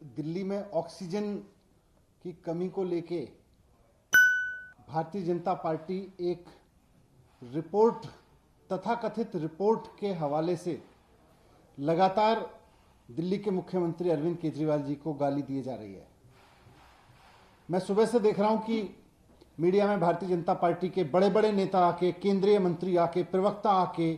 दिल्ली में ऑक्सीजन की कमी को लेके भारतीय जनता पार्टी एक रिपोर्ट, तथाकथित रिपोर्ट के हवाले से लगातार दिल्ली के मुख्यमंत्री अरविंद केजरीवाल जी को गाली दिए जा रही है। मैं सुबह से देख रहा हूं कि मीडिया में भारतीय जनता पार्टी के बड़े बड़े नेता आके, केंद्रीय मंत्री आके, प्रवक्ता आके,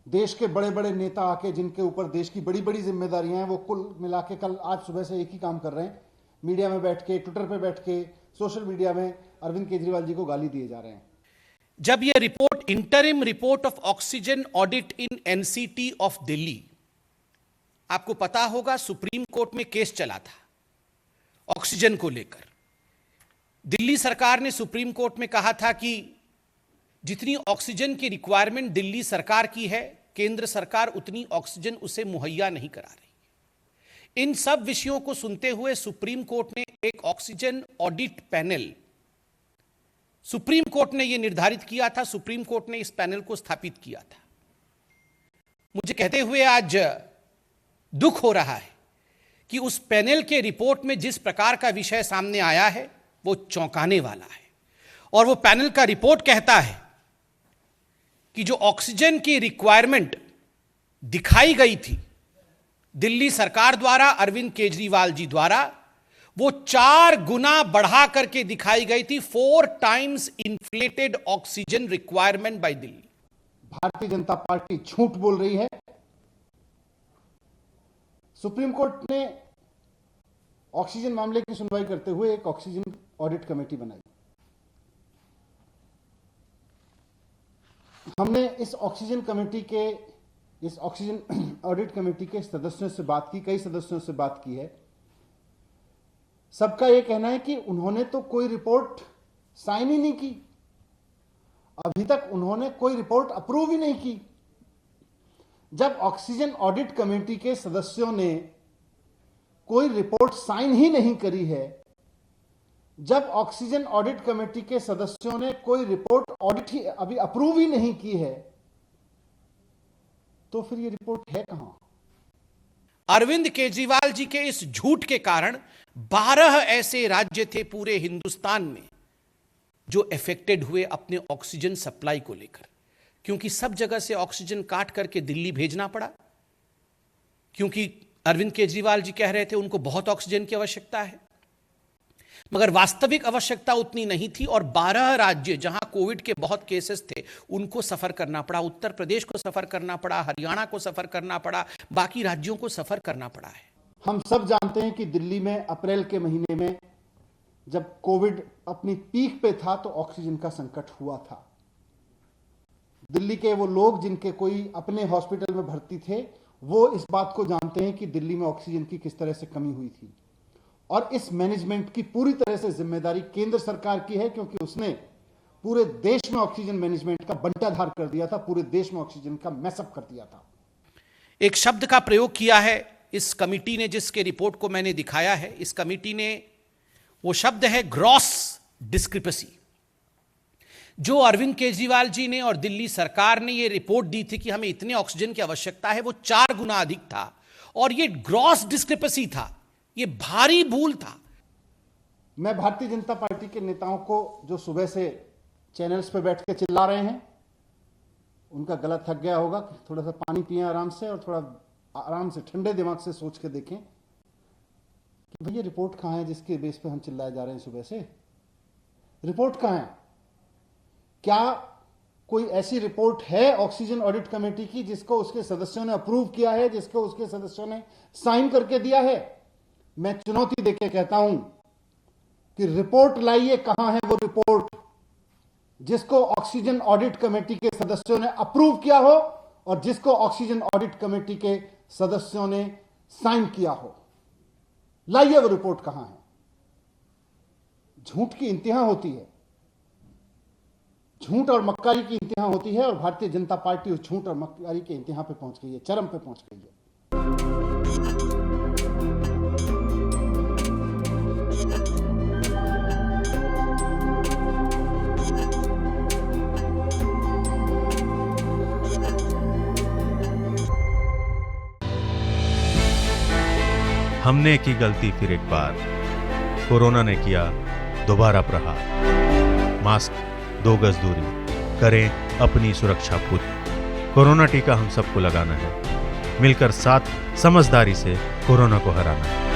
देश के बड़े बड़े नेता आके, जिनके ऊपर देश की बड़ी बड़ी जिम्मेदारियां हैं, वो कुल मिला के कल आज सुबह से एक ही काम कर रहे हैं, मीडिया में बैठ के, ट्विटर पे बैठ के, सोशल मीडिया में अरविंद केजरीवाल जी को गाली दिए जा रहे हैं। जब यह report, interim report of oxygen audit in NCT of Delhi, आपको पता होगा सुप्रीम कोर्ट में केस चला था ऑक्सीजन को लेकर। दिल्ली सरकार ने सुप्रीम कोर्ट में कहा था कि जितनी ऑक्सीजन की रिक्वायरमेंट दिल्ली सरकार की है, केंद्र सरकार उतनी ऑक्सीजन उसे मुहैया नहीं करा रही। इन सब विषयों को सुनते हुए सुप्रीम कोर्ट ने एक oxygen audit panel, supreme court ने यह निर्धारित किया था, सुप्रीम कोर्ट ने इस पैनल को स्थापित किया था। मुझे कहते हुए आज दुख हो रहा है कि उस पैनल के रिपोर्ट में जिस प्रकार का विषय सामने आया है वो चौंकाने वाला है। और वो पैनल का रिपोर्ट कहता है कि जो ऑक्सीजन की रिक्वायरमेंट दिखाई गई थी दिल्ली सरकार द्वारा, अरविंद केजरीवाल जी द्वारा, वो 4 गुना बढ़ा करके दिखाई गई थी। 4 times inflated oxygen requirement by Delhi. Bharatiya Janata party झूठ बोल रही है। सुप्रीम कोर्ट ने ऑक्सीजन मामले की सुनवाई करते हुए एक ऑक्सीजन ऑडिट कमेटी बनाई। हमने इस ऑक्सीजन कमेटी के, इस ऑक्सीजन ऑडिट कमेटी के सदस्यों से बात की, कई सदस्यों से बात की है। सबका यह कहना है कि उन्होंने तो कोई रिपोर्ट साइन ही नहीं की, अभी तक उन्होंने कोई रिपोर्ट अप्रूव ही नहीं की। जब ऑक्सीजन ऑडिट कमेटी के सदस्यों ने कोई रिपोर्ट साइन ही नहीं करी है, जब ऑक्सीजन ऑडिट कमेटी के सदस्यों ने कोई रिपोर्ट ऑडिट ही अभी अप्रूव ही नहीं की है, तो फिर ये रिपोर्ट है कहां? अरविंद केजरीवाल जी के इस झूठ के कारण 12 ऐसे राज्य थे पूरे हिंदुस्तान में जो अफेक्टेड हुए अपने ऑक्सीजन सप्लाई को लेकर, क्योंकि सब जगह से ऑक्सीजन काट करके दिल्ली भेजना पड़ा, क्योंकि अरविंद केजरीवाल जी कह रहे थे उनको बहुत ऑक्सीजन की आवश्यकता है, मगर वास्तविक आवश्यकता उतनी नहीं थी। और 12 राज्य जहां कोविड के बहुत केसेस थे उनको सफर करना पड़ा, उत्तर प्रदेश को सफर करना पड़ा, हरियाणा को सफर करना पड़ा, बाकी राज्यों को सफर करना पड़ा है। हम सब जानते हैं कि दिल्ली में अप्रैल के महीने में जब कोविड अपनी पीक पे था तो ऑक्सीजन का संकट हुआ था। दिल्ली के वो लोग जिनके कोई अपने हॉस्पिटल में भर्ती थे, वो इस बात को जानते हैं कि दिल्ली में ऑक्सीजन की किस तरह से कमी हुई थी। और इस मैनेजमेंट की पूरी तरह से जिम्मेदारी केंद्र सरकार की है, क्योंकि उसने पूरे देश में ऑक्सीजन मैनेजमेंट का बंटाधार कर दिया था, पूरे देश में ऑक्सीजन का मैसअप कर दिया था। एक शब्द का प्रयोग किया है इस कमिटी ने, जिसके रिपोर्ट को मैंने दिखाया है। इस कमिटी ने, वो शब्द है ग्रॉस डिस्क्रिपेंसी। जो अरविंद केजरीवाल जी ने और दिल्ली सरकार ने ये रिपोर्ट दी थी कि हमें इतने ऑक्सीजन की आवश्यकता है, वो 4 गुना अधिक था। और ये ग्रॉस डिस्क्रिपेंसी था, ये भारी भूल था। मैं भारतीय जनता पार्टी के नेताओं को जो सुबह से चैनल्स पे बैठ के चिल्ला रहे हैं, उनका गला थक गया होगा, थोड़ा सा पानी पिएं आराम से, और थोड़ा आराम से ठंडे दिमाग से सोच के देखें कि भैया रिपोर्ट कहां है जिसके बेस पे हम चिल्लाए जा रहे हैं सुबह से। रिपोर्ट कहां है? क्या कोई ऐसी रिपोर्ट है ऑक्सीजन ऑडिट कमेटी की जिसको उसके सदस्यों ने अप्रूव किया है, जिसको उसके सदस्यों ने साइन करके दिया है? मैं चुनौती देके कहता हूं कि रिपोर्ट लाइए, कहां है वो रिपोर्ट जिसको ऑक्सीजन ऑडिट कमेटी के सदस्यों ने अप्रूव किया हो और जिसको ऑक्सीजन ऑडिट कमेटी के सदस्यों ने साइन किया हो। लाइए वो रिपोर्ट कहां है। झूठ की इंतहा होती है, झूठ और मक्कारी की इंतहा होती है, और भारतीय जनता पार्टी उस झूठ और मक्कारी के इंतहा पे पहुंच गई है, चरम पे पहुंच गई है। हमने की गलती फिर एक बार, कोरोना ने किया दोबारा प्रहार। मास्क, 2 गज दूरी, करें अपनी सुरक्षा पूरी। कोरोना टीका हम सबको लगाना है, मिलकर साथ समझदारी से कोरोना को हराना है।